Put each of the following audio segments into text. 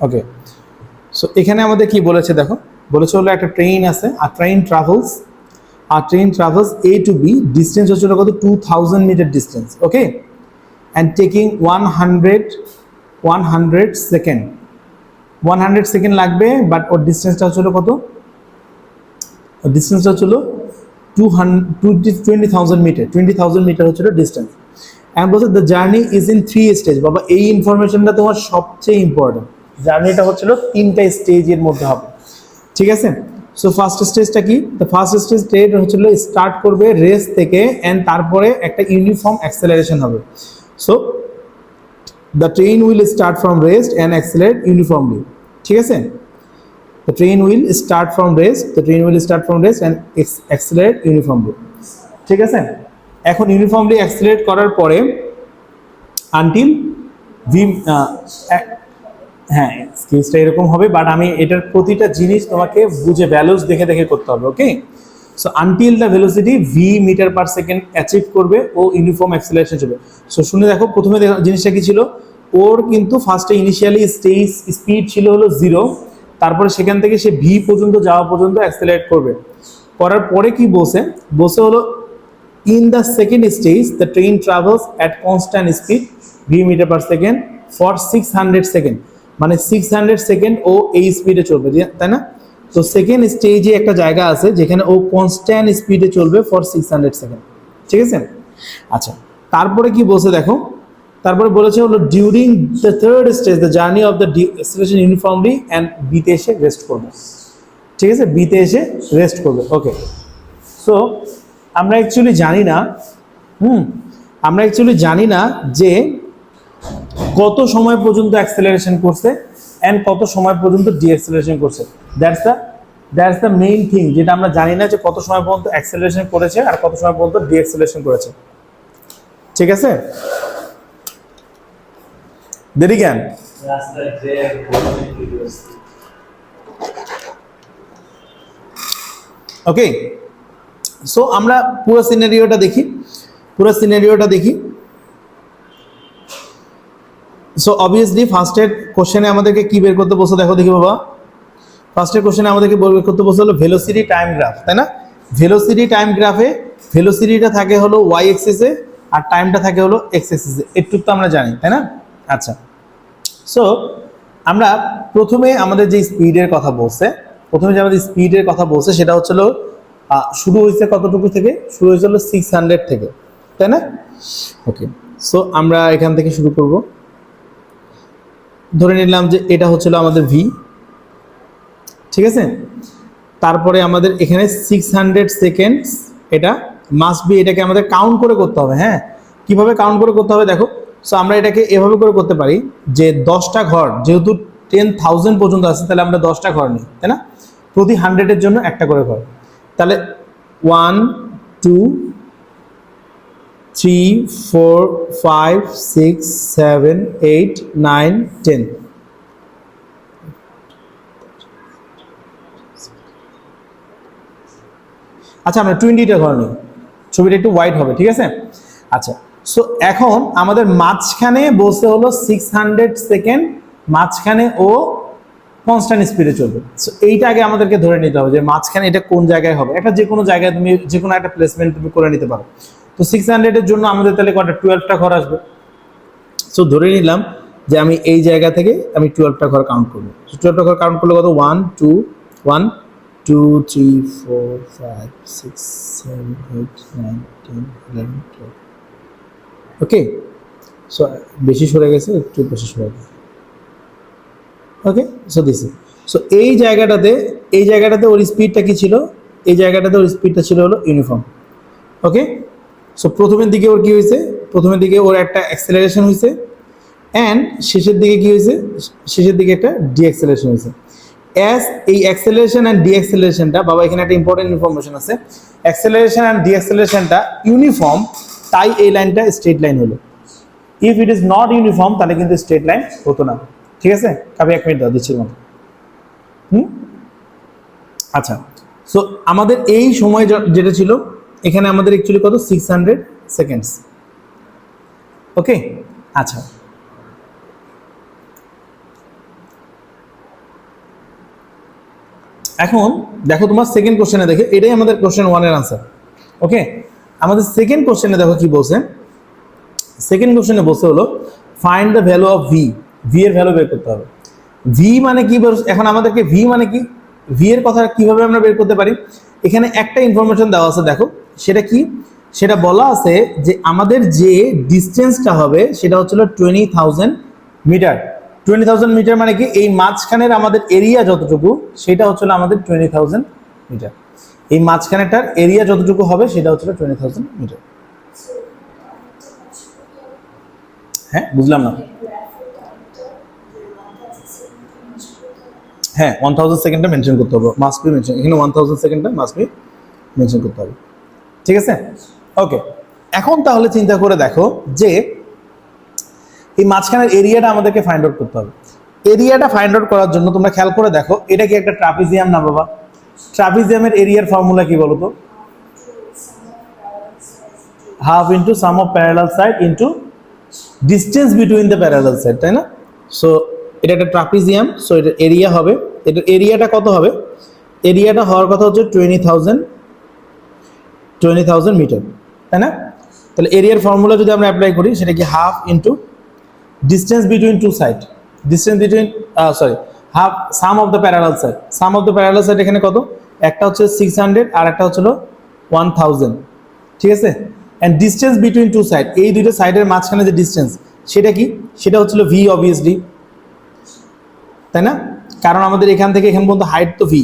ওকে, so এখানে আমাদের কি বলেছে দেখো, বলেছে হলো একটা ট্রেন আছে, আর train travels A to B, distance হচ্ছিল কত 2000 metre distance, okay, and taking 100 second, 100 second লাগবে, বাট ওর ডিস্টেন্সটা হচ্ছিল কত, ওর ডিস্টেন্সটা হচ্ছিল 20,000 মিটার, 20,000 মিটার হচ্ছিল ডিস্টেন্স। অ্যান্ড বলছে the journey is in 3 stage. বাবা এই ইনফরমেশনটা তোমার সবচেয়ে ইম্পর্টেন্ট, জার্নিটা হচ্ছিল 3টা স্টেজের মধ্যে হবে, ঠিক আছে। সো ফার্স্ট স্টেজটা কি, দ্য ফার্স্ট স্টেজ ট্রেন হচ্ছিল স্টার্ট করবে রেস থেকে, অ্যান্ড তারপরে একটা ইউনিফর্ম অ্যাক্সেলারেশন হবে। So the train will start from rest and accelerate uniformly, ঠিক আছে। The train will start from rest and accelerate uniformly, ঠিক আছে। এখন ইউনিফর্মলি অ্যাক্সেলারেট করার পরে আনটিল ভি, হ্যাঁ স্কেচটা এরকম হবে, বাট আমি এটার প্রতিটা জিনিস তোমাকে বুঝে ভ্যালুস দেখে দেখে করতে হবে, okay. So until the velocity V metre per second achieve করবে ও ইউনিফর্ম অ্যাক্সেলারেশন হবে। সো শুনে দেখো, প্রথমে জিনিসটা কি ছিল, ওর কিন্তু ফার্স্টে ইনিশিয়ালি স্পিড ছিল হলো 0, তারপরে সেখান থেকে সে ভি পর্যন্ত যাওয়া পর্যন্ত অ্যাক্সেলারেট করবে, করার পরে কি বসে হলো in the second stage the train travels at constant speed V metre per second for 600 second, মানে 600 সেকেন্ড ও এই স্পিডে চলবে, তাই না। তো সেকেন্ড স্টেজে একটা জায়গা আছে যেখানে ও কনস্ট্যান্ট স্পিডে চলবে ফর 600 সেকেন্ড, ঠিক আছে। আচ্ছা, তারপরে কি বলছে দেখো, তারপরে বলেছে হলো during the third stage the journey of the acceleration uniformly and বিতে এসে রেস্ট করবে, ঠিক আছে, বিতে এসে রেস্ট করবে, ওকে। সো আমরা অ্যাকচুয়ালি জানি না যে কত সময় পর্যন্ত অ্যাক্সেলারেশন করছে অ্যান্ড কত সময় পর্যন্ত ডিঅ্যাক্সেলারেশন করছে, দ্যাটস দ্য মেইন থিং, যেটা আমরা জানি না যে কত সময় পর্যন্ত অ্যাক্সেলারেশন করেছে আর কত সময় পর্যন্ত ডিঅ্যাক্সেলারেশন করেছে, ঠিক আছে। দেরি জ্ঞান, ওকে। সো আমরা পুরো সিনারিওটা দেখি। সো অবভিয়াসলি ফার্স্টের কোশ্চেনে আমাদেরকে কি বের করতে বসে, দেখো দেখি বাবা, ফার্স্টের কোশ্চেনে আমাদেরকে বের করতে বসে হলো ভেলোসিটি টাইম গ্রাফ, তাই না। ভেলোসিটি টাইম গ্রাফে ভেলোসিটিটা থাকে হলো ওয়াই এক্সিসে আর টাইমটা থাকে হলো এক্স এক্সিসে, একটু তো আমরা জানি, তাই না। আচ্ছা, সো আমরা প্রথমে আমাদের যে স্পিডের কথা বলছে, সেটা হচ্ছিল শুরু হয়েছে কতটুকু থেকে, শুরু হয়েছিল 600 থেকে, তাই না। ওকে, সো আমরা এখান থেকে শুরু করব, ধরে নিলাম যে এটা হচ্ছিল আমাদের ভি, ঠিক আছে। তারপরে আমাদের এখানে 600 সেকেন্ডস, এটা মাস্ট বি, এটাকে আমাদের কাউন্ট করে করতে হবে। হ্যাঁ, কিভাবে কাউন্ট করে করতে হবে দেখো। সো আমরা এটাকে এভাবে করে করতে পারি যে 10টা ঘর, যেহেতু 10,000 পর্যন্ত আছে, তাহলে আমরা 10টা ঘর নিই, তাই না। প্রতি 100-এর জন্য একটা করে ঘর, তাহলে 1 2 3 4 5 6 7 8 9 10। আচ্ছা, আমরা 20টা ঘর নিই, ছবিটা একটু হোয়াইট হবে, ঠিক আছে। আচ্ছা, সো এখন আমাদের মাঝখানে বসে হলো 600 সেকেন্ড, মাঝখানে ও কনস্ট্যান্ট স্পিডে চলবে। সো এইটা আগে আমাদেরকে ধরে নিতে হবে যে মাঝখানে এটা কোন জায়গায় হবে। এটা যে কোনো জায়গায় তুমি যে কোনো একটা প্লেসমেন্ট তুমি করে নিতে পারো। তো 600-এর জন্য আমাদের তাহলে কটা 12টা ঘর আসবে। সো ধরে নিলাম যে আমি এই জায়গা থেকে আমি 12টা ঘর কাউন্ট করবো। 12টা ঘর কাউন্ট করলে কত, 1 2 1 2 3 4 5 6 7 8 9 10 11 12। ওকে, সো বেশি সরে গেছে, একটু বেশি সরে গেছে, ওকে। সো দিস, সো এই জায়গাটাতে ওর স্পিডটা কি ছিল, এই জায়গাটাতে ওর স্পিডটা ছিল হলো ইউনিফর্ম, ওকে। সো প্রথমের দিকে ওর কি হয়েছে, প্রথমের দিকে ওর একটা অ্যাক্সেলারেশন হয়েছে, অ্যান্ড শেষের দিকে কি হয়েছে, শেষের দিকে একটা ডিঅ্যাক্সেলারেশন হয়েছে। অ্যাজ এই অ্যাক্সেলারেশন অ্যান্ড ডিঅ্যাক্সেলারেশনটা, বাবা এখানে একটা ইম্পর্টেন্ট ইনফরমেশন আছে, অ্যাক্সেলারেশন অ্যান্ড ডিঅ্যাক্সেলারেশনটা ইউনিফর্ম, তাই এই লাইনটা স্ট্রেট লাইন হলো। If it is not uniform তাহলে কিন্তু স্ট্রেট লাইন হতো না, ঠিক আছে। আমি 1 মিনিট দাও দিচ্ছি মতো। আচ্ছা, সো আমাদের এই সময় যেটা ছিল এখানে আমাদের অ্যাকচুয়ালি কত, 600 সেকেন্ডস, ওকে। আচ্ছা, এখন দেখো তোমার সেকেন্ড কোশ্চেনে দেখে, এটাই আমাদের কোশ্চেন 1 এর আনসার। ওকে, আমাদের সেকেন্ড কোশ্চেনে দেখো কি বলছে। সেকেন্ড কোশ্চেনে বলছে হলো find the value of V, V এর ভ্যালু বের করতে হবে। ভি মানে কি, এখন আমাদেরকে ভি মানে কি, ভি এর কথা কিভাবে আমরা বের করতে পারি। এখানে একটা ইনফরমেশন দেওয়া আছে, দেখো সেটা কি, সেটা বলা আছে যে আমাদের যে ডিস্টেন্সটা হবে সেটা হচ্ছিল 20,000 মিটার। 20,000 মিটার মানে কি, এই মাঝখানের আমাদের এরিয়া যতটুকু সেটা হচ্ছিল আমাদের 20,000 মিটার। এই মাঝখানেটার এরিয়া যতটুকু হবে সেটা হচ্ছিল 20,000 মিটার। হ্যাঁ, বুঝলাম না। হ্যাঁ, 1000 সেকেন্ডটা মেনশন করতে হবে, মাস্ট বি মেনশন, এখানে 1000 সেকেন্ডটা মাস্ট বি মেনশন করতে হবে। ঠিক আছে, ওকে। এখন তাহলে চিন্তা করে দেখো যে এই মাঝখানের এরিয়াটা আমাদেরকে ফাইন্ড আউট করতে হবে। এরিয়াটা ফাইন্ড আউট করার জন্য তোমরা খেয়াল করে দেখো, এটা কি একটা ট্রাপিজিয়াম না বাবা? ট্রাপিজিয়ামের এরিয়ার ফর্মুলা কি বলো তো? Half into some of parallel side into distance between the parallel side, তাই না? সো এটা একটা ট্রাপিজিয়াম, সো এটা এরিয়া হবে। এটার এরিয়াটা কত হবে? এরিয়াটা হওয়ার কথা হচ্ছে 20,000 মিটার, তাই না? তাহলে এরিয়ার ফর্মুলা যদি আমরা অ্যাপ্লাই করি, সেটা কি half into distance between two side, distance between half sum of the parallel side. Sum of the parallel side এখানে কত? একটা হচ্ছে 600 আর একটা হচ্ছিল 1000, ঠিক আছে? And distance between two side, এই দুটো সাইডের মাঝখানে যে ডিস্টেন্স সেটা কি, সেটা হচ্ছিল ভি অবভিয়াসলি, তাই না? কারণ আমাদের এখান থেকে এখান পর্যন্ত হাইট তো ভি,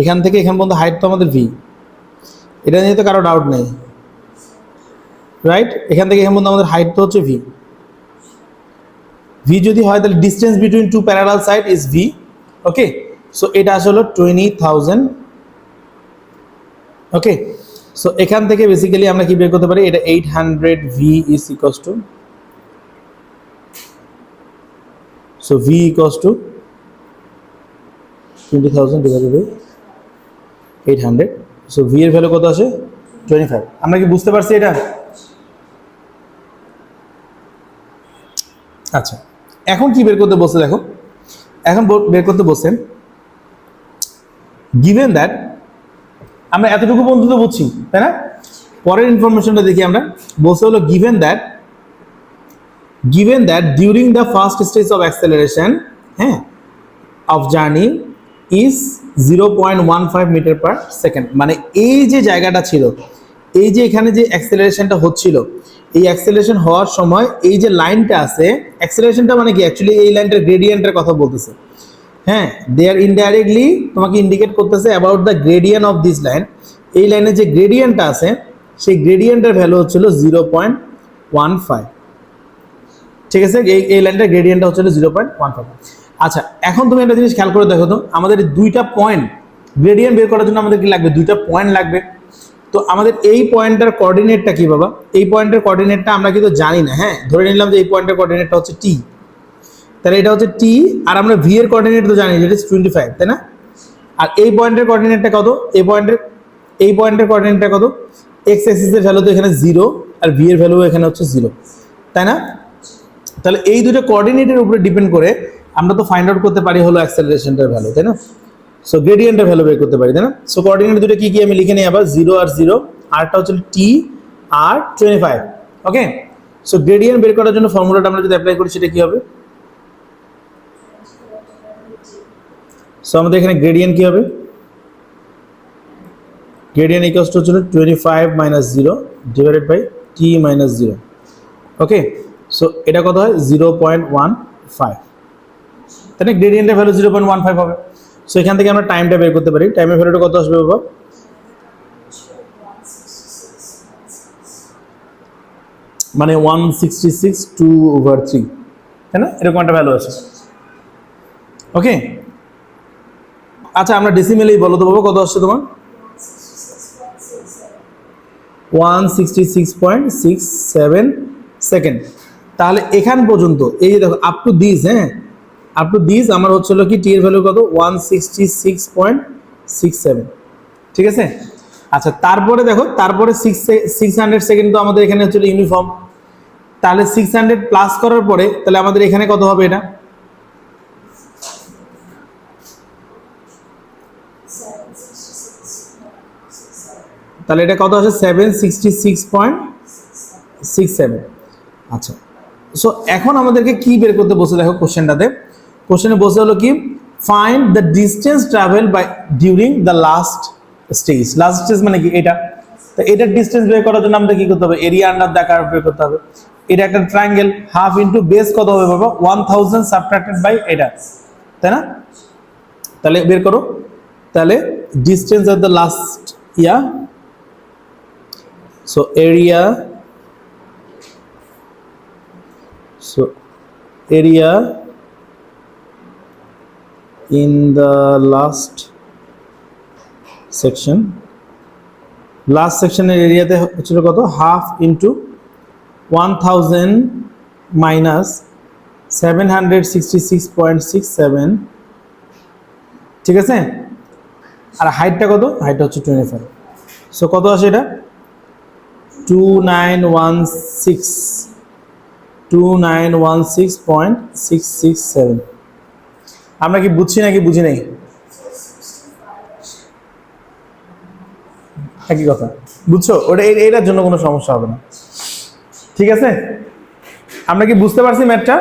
এখান থেকে এখান পর্যন্ত হাইট তো আমাদের ভি, এটা নিয়ে তো কারো ডাউট নেই, রাইট? এখান থেকে এখান পর্যন্ত আমাদের হাইট তো হচ্ছে ভি। ভি যদি হয় তাহলে distance between two parallel side is V. Okay, so এটা আসলে 20,000। ওকে, সো এখান থেকে বেসিক্যালি আমরা কি বের করতে পারি, এটা 800 V is equals to, so V equals to 20,000 divided by 800। So V এর ভ্যালু কত আসে? 25। আমরা কি বুঝতে পারছি এটা? আচ্ছা, এখন কি বের করতে বলছে দেখো, এখন বের করতে বলছেন গিভেন দ্যাট, আমরা এতটুকু পর্যন্ত তো বুঝছি, তাই না? পরের ইনফরমেশনটা দেখি আমরা। বলছে হলো given that during the first stage of acceleration, হ্যাঁ, of journey is 0.15 metre per second. মানে এই যে জায়গাটা ছিল, এই যে এখানে যে অ্যাক্সেলারেশনটা হচ্ছিল, এই অ্যাক্সেলারেশন হওয়ার সময় এই যে লাইনটা আছে, অ্যাক্সেলারেশনটা মানে কি, অ্যাকচুয়ালি এই লাইনটার গ্রেডিয়েন্টের কথা বলতেছে। হ্যাঁ, দে আর ইনডাইরেক্টলি তোমাকে ইন্ডিকেট করতেছে about the gradient of this line. এই লাইনের যে গ্রেডিয়েন্টটা আছে, সেই গ্রেডিয়েন্টের ভ্যালু হচ্ছিল 0.15। ঠিক আছে, এই লাইনটার গ্রেডিয়েন্টটা হচ্ছিল 0.15। আচ্ছা, এখন তুমি একটা জিনিস খেয়াল করে দেখো তো, আমাদের দুইটা পয়েন্ট গ্রেডিয়েন্ট বের করার জন্য আমাদের কি লাগবে? দুইটা পয়েন্ট লাগবে। তো আমাদের এই পয়েন্টটার কোঅর্ডিনেটটা কি বাবা? এই পয়েন্টের কোঅর্ডিনেটটা আমরা কিন্তু জানি না। হ্যাঁ, ধরে নিলাম যে এই পয়েন্টের কোঅর্ডিনেটটা হচ্ছে টি, তাহলে এটা হচ্ছে টি, আর আমরা ভি এর কোঅর্ডিনেট তো জানি, যেটা 25, তাই না? আর এই পয়েন্টের কোঅর্ডিনেটটা কত? এই পয়েন্টের কোঅর্ডিনেটটা কত? এক্স অ্যাক্সিসের ভ্যালু তো এখানে 0, আর ভি এর ভ্যালু এখানে হচ্ছে 0, তাই না? তাহলে এই দুটো কোঅর্ডিনেটের উপরে ডিপেন্ড করে আমরা তো ফাইন্ড আউট করতে পারি হলো অ্যাক্সেলারেশনটার ভ্যালু, তাই না? সো গ্রেডিয়েন্টের ভ্যালু বের করতে পারি, তাই না? সো কোঅর্ডিনেট দুটো কি কি আমি লিখে নিই আবার, 0 আর 0, আরটা হচ্ছে টি আর 25। ওকে, সো গ্রেডিয়েন্ট বের করার জন্য ফর্মুলাটা আমরা যদি অ্যাপ্লাই করি, সেটা কি হবে? সো আমাদের এখানে গ্রেডিয়েন্ট কি হবে? গ্রেডিয়েন্ট ইকুয়ালস টু হচ্ছে 25 - 0 divided by T - 0। Okay, so এটা কত হয়? 0.15, তাই না? গ্রেডিয়েন্টের ভ্যালু 0.15 হবে। সো এখান থেকে আমরা টাইমটা বের করতে পারি। টাইমের ভ্যালুটা কত আসবে বাবা? মানে 166/2/3, তাই না? এরকম একটা ভ্যালু আছে। ওকে, আচ্ছা, আমরা ডেসিমেলেই বলো তো বাবা, কত আসছে তোমার? 166.67 সেকেন্ড। তাহলে এখান পর্যন্ত এই যে দেখো, আপ টু দিস, হ্যাঁ, আপ টু দিস আমার হচ্ছিল কি, টি এর ভ্যালু কত? 166.67, ঠিক আছে? আচ্ছা, তারপরে দেখো, তারপরে 600 সেকেন্ড তো আমাদের এখানে হচ্ছিল ইউনিফর্ম। তাহলে 600 প্লাস করার পরে তাহলে আমাদের এখানে কত হবে? এটা তাহলে এটা কত আসে 766.67। আচ্ছা, সো এখন আমাদেরকে কি বের করতে বসে, দেখো কোশ্চেনটাতে, কোশ্চেনে বসে হলো কি find the distance travel by during the last stage. Last stage মানে কি এটা, তো এটার ডিস্টেন্স বের করার জন্য আমাদের কি করতে হবে, এরিয়া আন্ডার দ্য কার্ভ বের করতে হবে। এটা একটা ট্রায়াঙ্গেল, হাফ ইন্টু বেস কত হবে বাবা 1000 সাবট্রাক্টেড বাই এটা, তাই না? তাহলে বের করো, তাহলে distance at the last yeah, so area, so area in the last section, last section এর এরিয়াতে হচ্ছিল কত, হাফ ইন্টু 1000 মাইনাস 766.67, ঠিক আছে? আর হাইটটা কত, হাইটটা হচ্ছে 25, সো কত আসে এটা 2916.667। আমরা কি বুঝছি নাকি বুঝি নাই? একই কথা, বুঝছো? ওটা এটার জন্য কোনো সমস্যা হবে না, ঠিক আছে? আমরা কি বুঝতে পারছি ম্যাথটা?